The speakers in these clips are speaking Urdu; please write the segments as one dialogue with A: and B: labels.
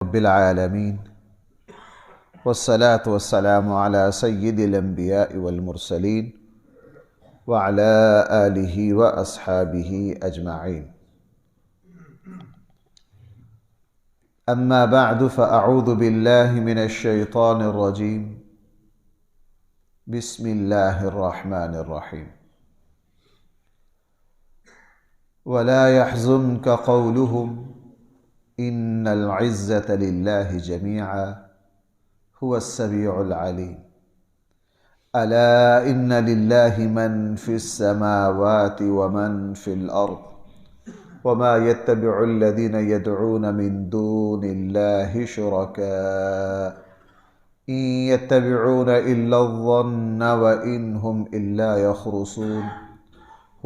A: رب العالمين والصلاة والسلام على سيد الأنبياء والمرسلين وعلى آله وأصحابه أجمعين. أما بعد فأعوذ بالله من الشيطان الرجيم. بسم الله الرحمن الرحيم. ولا يحزنك قولهم إن العزة لله جميعا هو السميع العليم. ألا إن لله من في السماوات ومن في الأرض وما يتبع الذين يدعون من دون الله شركاء إن يتبعون إلا الظن وإن هم إلا يخرصون.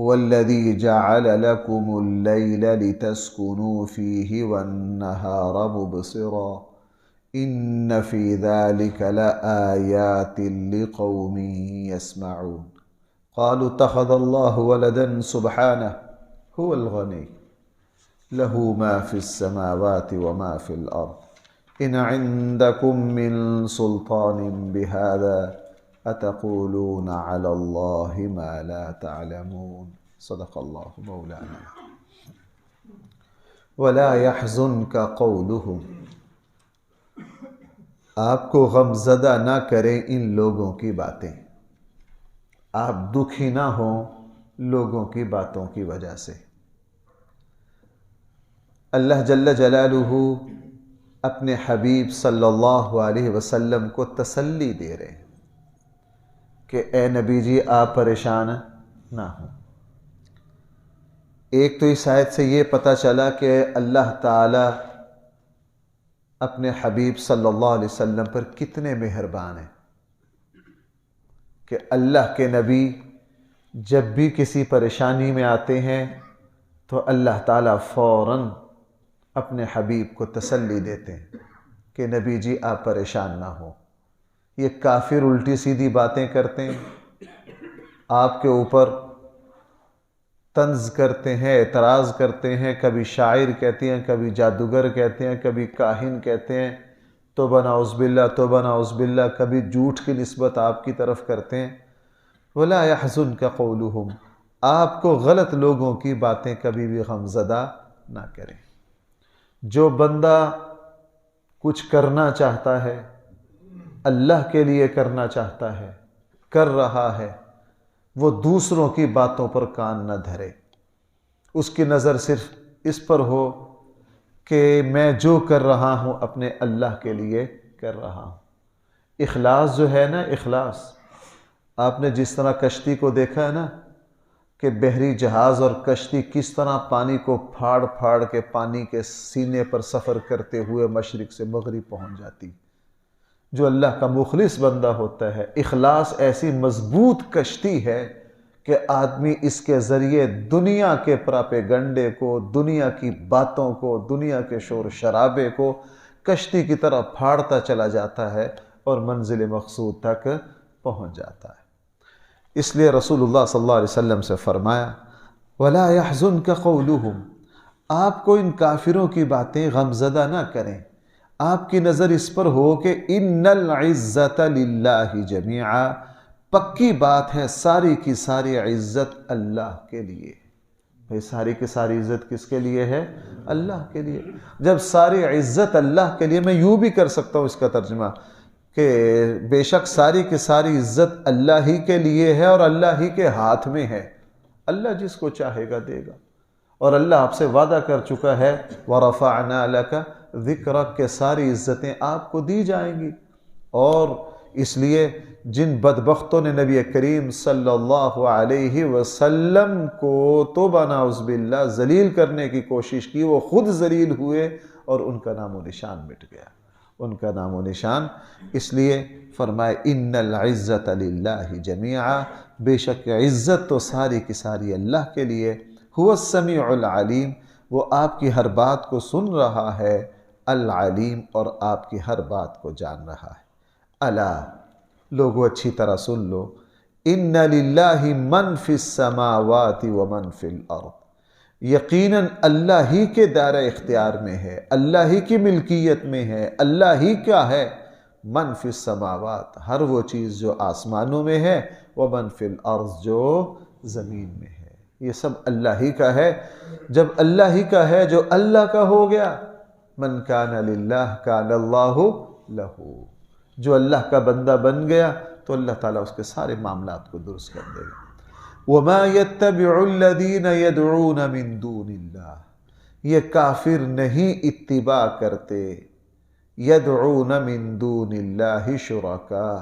A: هو الذي جعل لكم الليل لتسكنوا فيه والنهار مبصرا إن في ذلك لآيات لقوم يسمعون. قالوا اتخذ الله ولدا سبحانه هو الغني له ما في السماوات وما في الأرض إن عندكم من سلطان بهذا أتقولون على الله ما لا تعلمون. صدق الله مولانا. ولا يحزنك قولهم، آپ کو غمزدہ نہ کریں ان لوگوں کی باتیں، آپ دکھی نہ ہوں لوگوں کی باتوں کی وجہ سے۔ اللہ جل جلالہ اپنے حبیب صلی اللہ علیہ وسلم کو تسلی دے رہے ہیں کہ اے نبی جی آپ پریشان نہ ہوں۔ ایک تو اس آیت سے یہ پتہ چلا کہ اللہ تعالی اپنے حبیب صلی اللہ علیہ وسلم پر کتنے مہربان ہیں کہ اللہ کے نبی جب بھی کسی پریشانی میں آتے ہیں تو اللہ تعالیٰ فوراً اپنے حبیب کو تسلی دیتے ہیں کہ نبی جی آپ پریشان نہ ہوں۔ یہ کافر الٹی سیدھی باتیں کرتے ہیں، آپ کے اوپر طنز کرتے ہیں، اعتراض کرتے ہیں، کبھی شاعر کہتے ہیں، کبھی جادوگر کہتے ہیں، کبھی کاہن کہتے ہیں، توبہ نعوذ باللہ توبہ نعوذ باللہ، کبھی جھوٹ کی نسبت آپ کی طرف کرتے ہیں۔ وَلَا يَحْزُنْكَ قَوْلُهُمْ، آپ کو غلط لوگوں کی باتیں کبھی بھی غمزدہ نہ کریں۔ جو بندہ کچھ کرنا چاہتا ہے، اللہ کے لیے کرنا چاہتا ہے، کر رہا ہے، وہ دوسروں کی باتوں پر کان نہ دھرے۔ اس کی نظر صرف اس پر ہو کہ میں جو کر رہا ہوں اپنے اللہ کے لیے کر رہا ہوں۔ اخلاص جو ہے نا، اخلاص، آپ نے جس طرح کشتی کو دیکھا ہے نا کہ بحری جہاز اور کشتی کس طرح پانی کو پھاڑ پھاڑ کے پانی کے سینے پر سفر کرتے ہوئے مشرق سے مغرب پہنچ جاتی۔ جو اللہ کا مخلص بندہ ہوتا ہے، اخلاص ایسی مضبوط کشتی ہے کہ آدمی اس کے ذریعے دنیا کے پراپیگنڈے کو، دنیا کی باتوں کو، دنیا کے شور شرابے کو کشتی کی طرح پھاڑتا چلا جاتا ہے اور منزل مقصود تک پہنچ جاتا ہے۔ اس لیے رسول اللہ صلی اللہ علیہ وسلم سے فرمایا وَلَا يَحْزُنْكَ قَوْلُهُمْ، آپ کو ان کافروں کی باتیں غمزدہ نہ کریں۔ آپ کی نظر اس پر ہو کہ ان العزت للہ جمیعا، پکی بات ہے ساری کی ساری عزت اللہ کے لیے۔ بھئی ساری کی ساری عزت کس کے لیے ہے؟ اللہ کے لیے۔ جب ساری عزت اللہ کے لیے، میں یوں بھی کر سکتا ہوں اس کا ترجمہ کہ بے شک ساری کی ساری عزت اللہ ہی کے لیے ہے اور اللہ ہی کے ہاتھ میں ہے۔ اللہ جس کو چاہے گا دے گا، اور اللہ آپ سے وعدہ کر چکا ہے وَرَفَعْنَا لَكَ ذِكْرَكَ کہ ساری عزتیں آپ کو دی جائیں گی۔ اور اس لیے جن بدبختوں نے نبی کریم صلی اللہ علیہ وسلم کو توبہ نعوذ باللہ ذلیل کرنے کی کوشش کی، وہ خود ذلیل ہوئے اور ان کا نام و نشان مٹ گیا، ان کا نام و نشان۔ اس لیے فرمائے ان العزت للہ جمیعا، بے شک عزت تو ساری کی ساری اللہ کے لیے۔ هو السمیع العلیم، وہ آپ کی ہر بات کو سن رہا ہے، العلیم، اور آپ کی ہر بات کو جان رہا ہے۔ الا، لوگو اچھی طرح سن لو، ان للہ من فی السماوات ومن فی الارض، یقیناً اللہ ہی کے دائرہ اختیار میں ہے، اللہ ہی کی ملکیت میں ہے، اللہ ہی کا ہے۔ من فی السماوات، ہر وہ چیز جو آسمانوں میں ہے، ومن فی الارض، جو زمین میں ہے، یہ سب اللہ ہی کا ہے۔ جب اللہ ہی کا ہے، جو اللہ کا ہو گیا، من کان للہ کان اللہ لہ، جو اللہ کا بندہ بن گیا تو اللہ تعالیٰ اس کے سارے معاملات کو درست کر دے گا۔ وَمَا يَتَّبِعُ الَّذِينَ يَدْعُونَ مِن دُونِ اللَّهِ، یہ کافر نہیں اتباع کرتے، يَدْعُونَ مِن دُونِ اللَّهِ شُرَكَاءَ،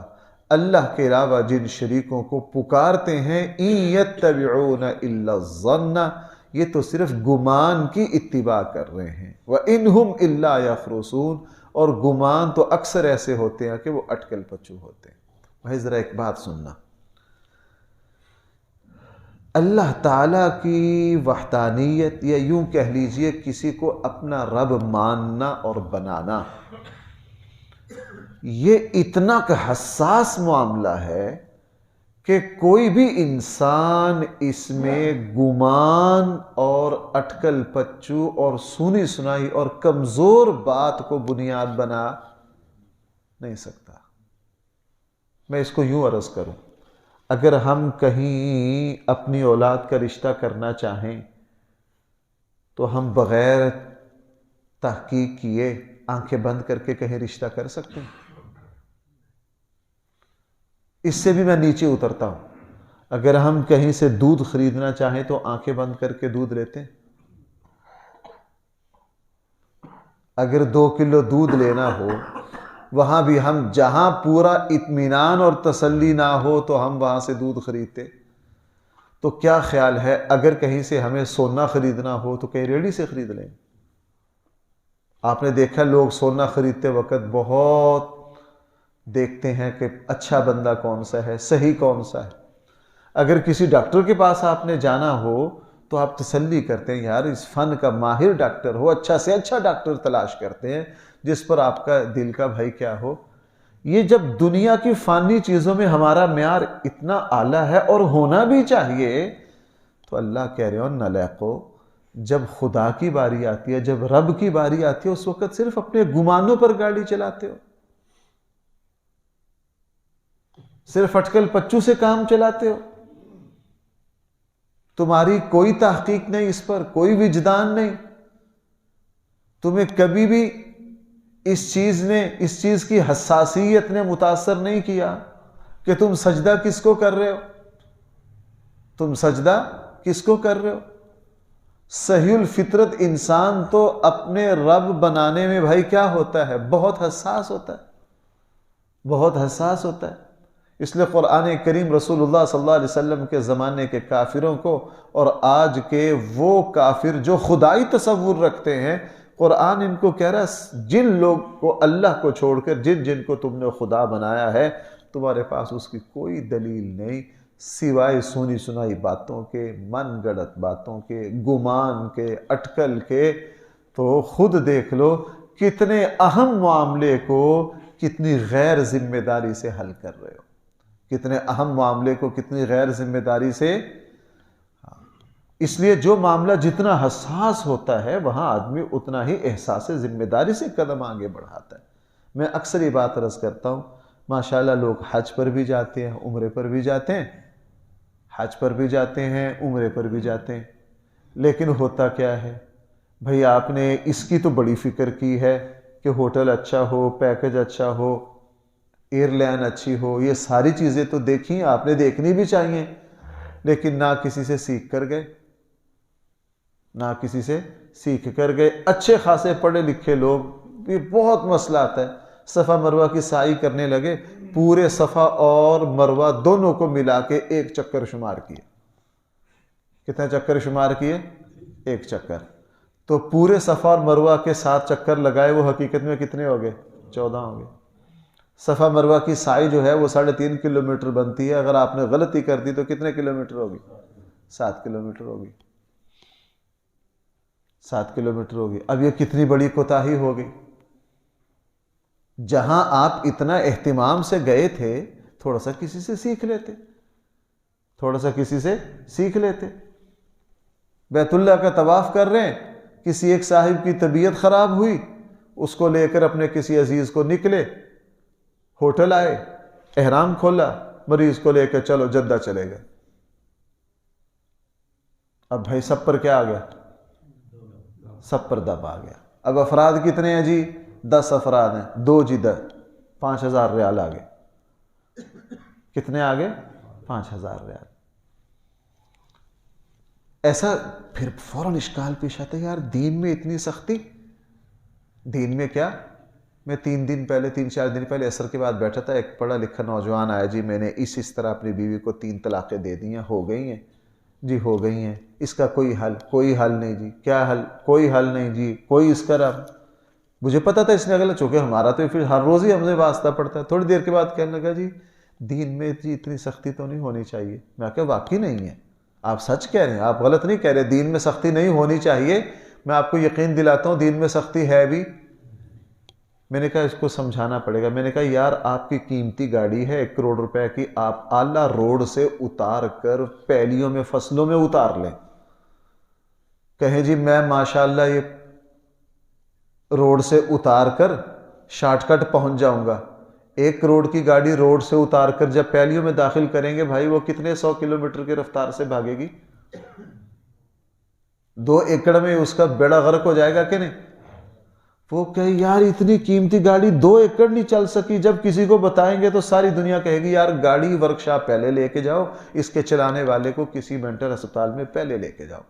A: اللہ کے علاوہ جن شریکوں کو پکارتے ہیں، إِن يَتَّبِعُونَ إِلَّا الظَّنَّ، یہ تو صرف گمان کی اتباع کر رہے ہیں، وَإِنْ هُمْ إِلَّا يَخْرُصُونَ، اور گمان تو اکثر ایسے ہوتے ہیں کہ وہ اٹکل پچو ہوتے ہیں۔ بھائی ذرا ایک بات سننا، اللہ تعالیٰ کی وحدانیت، یا یوں کہہ لیجئے کسی کو اپنا رب ماننا اور بنانا، یہ اتنا کہ حساس معاملہ ہے کہ کوئی بھی انسان اس میں گمان اور اٹکل پچو اور سنی سنائی اور کمزور بات کو بنیاد بنا نہیں سکتا۔ میں اس کو یوں عرض کروں، اگر ہم کہیں اپنی اولاد کا رشتہ کرنا چاہیں تو ہم بغیر تحقیق کیے آنکھیں بند کر کے کہیں رشتہ کر سکتے ہیں؟ اس سے بھی میں نیچے اترتا ہوں، اگر ہم کہیں سے دودھ خریدنا چاہیں تو آنکھیں بند کر کے دودھ لیتے ہیں؟ اگر 2 کلو دودھ لینا ہو، وہاں بھی ہم جہاں پورا اطمینان اور تسلی نہ ہو تو ہم وہاں سے دودھ خریدتے۔ تو کیا خیال ہے اگر کہیں سے ہمیں سونا خریدنا ہو تو کہیں ریڑھی سے خرید لیں؟ آپ نے دیکھا لوگ سونا خریدتے وقت بہت دیکھتے ہیں کہ اچھا بندہ کون سا ہے، صحیح کون سا ہے۔ اگر کسی ڈاکٹر کے پاس آپ نے جانا ہو تو آپ تسلی کرتے ہیں یار اس فن کا ماہر ڈاکٹر ہو، اچھا سے اچھا ڈاکٹر تلاش کرتے ہیں جس پر آپ کا دل کا بھائی کیا ہو۔ یہ جب دنیا کی فانی چیزوں میں ہمارا معیار اتنا اعلیٰ ہے اور ہونا بھی چاہیے، تو اللہ کہہ رہے ہو نالائقو، جب خدا کی باری آتی ہے، جب رب کی باری آتی ہے، اس وقت صرف اپنے گمانوں پر گاڑی چلاتے ہو، صرف اٹکل پچو سے کام چلاتے ہو، تمہاری کوئی تحقیق نہیں، اس پر کوئی وجدان نہیں، تمہیں کبھی بھی اس چیز کی حساسیت نے متاثر نہیں کیا کہ تم سجدہ کس کو کر رہے ہو، تم سجدہ کس کو کر رہے ہو۔ صحیح الفطرت انسان تو اپنے رب بنانے میں بھائی کیا ہوتا ہے، بہت حساس ہوتا ہے، بہت حساس ہوتا ہے۔ اس لیے قرآن کریم رسول اللہ صلی اللہ علیہ وسلم کے زمانے کے کافروں کو اور آج کے وہ کافر جو خدائی تصور رکھتے ہیں، قرآن ان کو کہہ رہا ہے جن لوگ کو اللہ کو چھوڑ کر جن کو تم نے خدا بنایا ہے، تمہارے پاس اس کی کوئی دلیل نہیں سوائے سنی سنائی باتوں کے، من گڑت باتوں کے، گمان کے، اٹکل کے۔ تو خود دیکھ لو کتنے اہم معاملے کو کتنی غیر ذمہ داری سے حل کر رہے ہو، کتنے اہم معاملے کو کتنی غیر ذمہ داری سے۔ اس لیے جو معاملہ جتنا حساس ہوتا ہے وہاں آدمی اتنا ہی احساس ذمہ داری سے قدم آگے بڑھاتا ہے۔ میں اکثر یہ بات عرض کرتا ہوں، ماشاءاللہ لوگ حج پر بھی جاتے ہیں، عمرے پر بھی جاتے ہیں، حج پر بھی جاتے ہیں، عمرے پر بھی جاتے ہیں، لیکن ہوتا کیا ہے بھئی، آپ نے اس کی تو بڑی فکر کی ہے کہ ہوٹل اچھا ہو، پیکج اچھا ہو، ایئر لائن اچھی ہو، یہ ساری چیزیں تو دیکھیں، آپ نے دیکھنی بھی چاہیے، لیکن نہ کسی سے سیکھ کر گئے، نہ کسی سے سیکھ کر گئے۔ اچھے خاصے پڑھے لکھے لوگ بھی بہت مسئلہ آتا ہے، صفا مروہ کی سعی کرنے لگے، پورے صفا اور مروہ دونوں کو ملا کے 1 چکر شمار کیے۔ کتنے چکر شمار کیے؟ 1 چکر۔ تو پورے صفا اور مروہ کے 7 چکر لگائے، وہ حقیقت میں کتنے ہو گئے؟ 14 ہو گئے۔ صفا مروہ کی سعی جو ہے وہ 3.5 کلومیٹر بنتی ہے، اگر آپ نے غلطی کر دی تو کتنے کلومیٹر ہوگی؟ 7 کلومیٹر ہوگی، 7 کلومیٹر ہوگی۔ اب یہ کتنی بڑی کوتاہی ہو گئی۔ جہاں آپ اتنا اہتمام سے گئے تھے، تھوڑا سا کسی سے سیکھ لیتے، تھوڑا سا کسی سے سیکھ لیتے۔ بیت اللہ کا طواف کر رہے ہیں، کسی ایک صاحب کی طبیعت خراب ہوئی، اس کو لے کر اپنے کسی عزیز کو نکلے، ہوٹل آئے، احرام کھولا، مریض کو لے کر چلو جدہ چلے گئے۔ اب بھائی سب پر کیا آ گیا؟ سب پر دب آ گیا۔ اب افراد کتنے ہیں جی؟ 10 افراد ہیں، 2 جی 10، 5000 ریال آ گئے۔ کتنے آ گئے؟ 5000 ریال۔ ایسا پھر فوراً اشکال پیش آتا ہے، یار دین میں اتنی سختی؟ دین میں کیا؟ میں 3 دن پہلے 3-4 دن پہلے عصر کے بعد بیٹھا تھا، ایک پڑھا لکھا نوجوان آیا، جی میں نے اس طرح اپنی بیوی کو 3 طلاقیں دے دی ہیں، ہو گئی ہیں جی، ہو گئی ہیں، اس کا کوئی حل؟ کوئی حل نہیں جی۔ کیا حل؟ کوئی حل نہیں جی، کوئی اس کا رب۔ مجھے پتا تھا اس نے اگلا، چونکہ ہمارا تو پھر ہر روز ہی ہم سے واسطہ پڑتا ہے۔ تھوڑی دیر کے بعد کہنے لگا جی دین میں جی اتنی سختی تو نہیں ہونی چاہیے۔ میں کہا واقعی نہیں ہے، آپ سچ کہہ رہے ہیں، آپ غلط نہیں کہہ رہے، دین میں سختی نہیں ہونی چاہیے۔ میں آپ کو یقین دلاتا ہوں دین میں سختی ہے بھی۔ میں نے کہا اس کو سمجھانا پڑے گا۔ میں نے کہا یار آپ کی قیمتی گاڑی ہے 1 کروڑ روپے کی، آپ اعلیٰ روڈ سے اتار کر پیلیوں میں فصلوں میں اتار لیں، کہیں جی میں ماشاءاللہ یہ روڈ سے اتار کر شارٹ کٹ پہنچ جاؤں گا۔ 1 کروڑ کی گاڑی روڈ سے اتار کر جب پیلیوں میں داخل کریں گے بھائی، وہ کتنے 100 کلومیٹر کی رفتار سے بھاگے گی؟ 2 ایکڑ میں اس کا بیڑا غرق ہو جائے گا کہ نہیں؟ وہ کہے یار اتنی قیمتی گاڑی 2 ایکڑ نہیں چل سکی۔ جب کسی کو بتائیں گے تو ساری دنیا کہے گی یار گاڑی ورکشاپ پہلے لے کے جاؤ، اس کے چلانے والے کو کسی مینٹل ہسپتال میں پہلے لے کے جاؤ،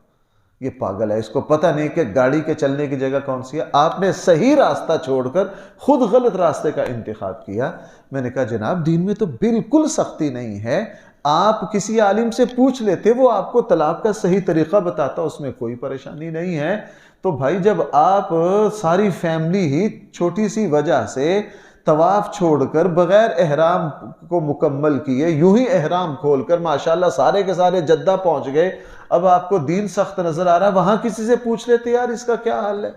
A: یہ پاگل ہے، اس کو پتہ نہیں کہ گاڑی کے چلنے کی جگہ کون سی ہے۔ آپ نے صحیح راستہ چھوڑ کر خود غلط راستے کا انتخاب کیا۔ میں نے کہا جناب دین میں تو بالکل سختی نہیں ہے، آپ کسی عالم سے پوچھ لیتے، وہ آپ کو طلاق کا صحیح طریقہ بتاتا، اس میں کوئی پریشانی نہیں ہے۔ تو بھائی جب آپ ساری فیملی ہی چھوٹی سی وجہ سے طواف چھوڑ کر بغیر احرام کو مکمل کیے، یوں ہی احرام کھول کر ماشاءاللہ سارے کے سارے جدہ پہنچ گئے، اب آپ کو دین سخت نظر آ رہا ہے، وہاں کسی سے پوچھ لیتے یار اس کا کیا حل ہے،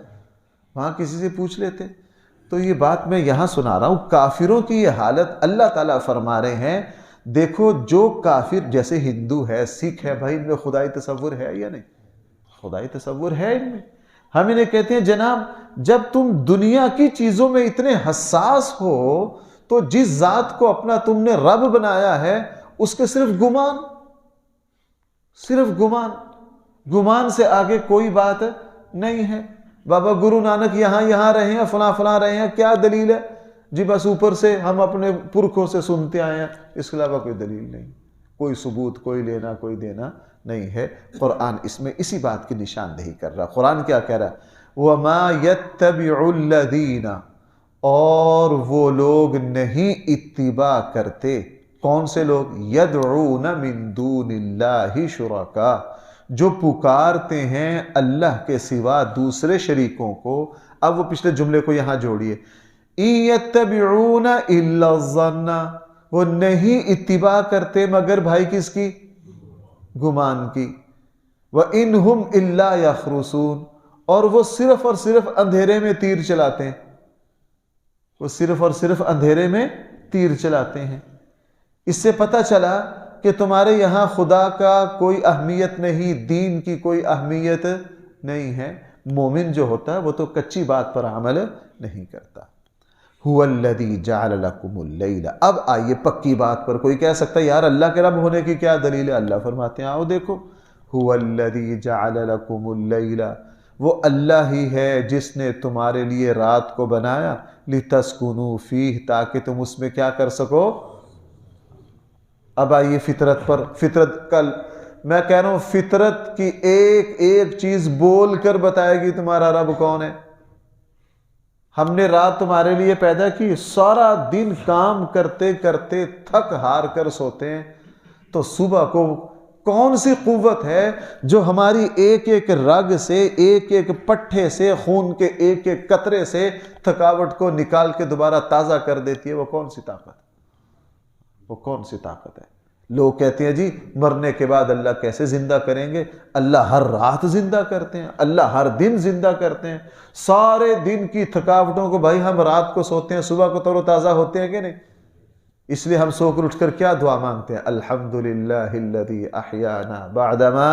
A: وہاں کسی سے پوچھ لیتے۔ تو یہ بات میں یہاں سنا رہا ہوں، کافروں کی یہ حالت اللہ تعالیٰ فرما رہے ہیں، دیکھو جو کافر جیسے ہندو ہے، سکھ ہے، بھائی ان میں خدائی تصور ہے یا نہیں؟ خدائی تصور ہے ان میں۔ ہم انہیں کہتے ہیں جناب جب تم دنیا کی چیزوں میں اتنے حساس ہو تو جس ذات کو اپنا تم نے رب بنایا ہے اس کے صرف گمان سے آگے کوئی بات نہیں ہے۔ بابا گرو نانک یہاں رہے ہیں، فلاں رہے ہیں، کیا دلیل ہے جی؟ بس اوپر سے ہم اپنے پرکھوں سے سنتے آئے ہیں، اس کے علاوہ کوئی دلیل نہیں، کوئی ثبوت، کوئی لینا کوئی دینا نہیں ہے۔ قرآن اس میں اسی بات کی نشاندہی کر رہا۔ قرآن کیا کہہ رہا ہے؟ وَمَا يَتَّبِعُ الَّذِينَ، اور وہ لوگ نہیں اتباع کرتے، کون سے لوگ؟ يَدْعُونَ مِن دُونِ اللَّهِ شُرَكَاءَ، جو پکارتے ہیں اللہ کے سوا دوسرے شریکوں کو۔ اب وہ پچھلے جملے کو یہاں جوڑیے، إِن يَتَّبِعُونَ إِلَّا الظَّنَّ، وہ نہیں اتباع کرتے مگر بھائی کس کی؟ گمان کی۔ وَإِنْ هُمْ إِلَّا يَخْرُصُونَ، اور وہ صرف اور صرف اندھیرے میں تیر چلاتے ہیں، وہ صرف اور صرف اندھیرے میں تیر چلاتے ہیں۔ اس سے پتہ چلا کہ تمہارے یہاں خدا کا کوئی اہمیت نہیں، دین کی کوئی اہمیت نہیں ہے۔ مومن جو ہوتا ہے وہ تو کچی بات پر عمل نہیں کرتا۔ هُوَ الَّذِي جَعَلَ لَكُمُ اللَّيْلَ، اب آئیے پکی بات پر۔ کوئی کہہ سکتا ہے یار اللہ کے رب ہونے کی کیا دلیل ہے؟ اللہ فرماتے ہیں آؤ دیکھو، هُوَ الَّذِي جَعَلَ لَكُمُ اللَّيْلَ، وہ اللہ ہی ہے جس نے تمہارے لیے رات کو بنایا، لِتَسْكُنُوا فِيهِ، تاکہ تم اس میں کیا کر سکو۔ اب آئیے فطرت پر۔ فطرت کل میں کہہ رہا ہوں فطرت کی ایک ایک چیز بول کر بتائے گی تمہارا رب کون ہے۔ ہم نے رات تمہارے لیے پیدا کی، سارا دن کام کرتے کرتے تھک ہار کر سوتے ہیں، تو صبح کو کون سی قوت ہے جو ہماری ایک ایک رگ سے، ایک ایک پٹھے سے، خون کے ایک ایک قطرے سے تھکاوٹ کو نکال کے دوبارہ تازہ کر دیتی ہے؟ وہ کون سی طاقت؟ وہ کون سی طاقت ہے؟ لوگ کہتے ہیں جی مرنے کے بعد اللہ کیسے زندہ کریں گے؟ اللہ ہر رات زندہ کرتے ہیں، اللہ ہر دن زندہ کرتے ہیں۔ سارے دن کی تھکاوٹوں کو بھائی ہم رات کو سوتے ہیں، صبح کو تر و تازہ ہوتے ہیں کہ نہیں؟ اس لیے ہم سو کر اٹھ کر کیا دعا مانگتے ہیں؟ الحمدللہ الذی احیانا بعدما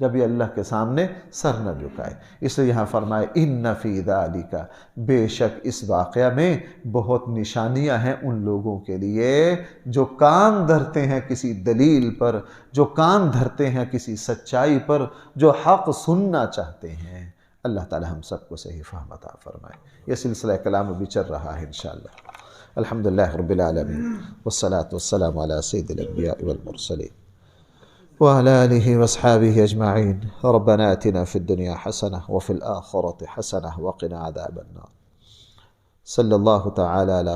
A: جب یہ اللہ کے سامنے سر نہ جھکائے۔ اس لیے یہاں فرمائے ان فی ذالک، بے شک اس واقعہ میں بہت نشانیاں ہیں ان لوگوں کے لیے جو کان دھرتے ہیں کسی دلیل پر، جو کان دھرتے ہیں کسی سچائی پر، جو حق سننا چاہتے ہیں۔ اللہ تعالی ہم سب کو صحیح فہم عطا فرمائے۔ یہ سلسلہ کلام ابھی چل رہا ہے انشاءاللہ۔ الحمدللہ رب العالمین والصلاة والسلام علی سید الانبیاء والمرسلین وعلى آله وأصحابه أجمعين. ربنا آتنا في الدنيا حسنة وفي الآخرة حسنة وقنا عذاب النار. صلى الله تعالى على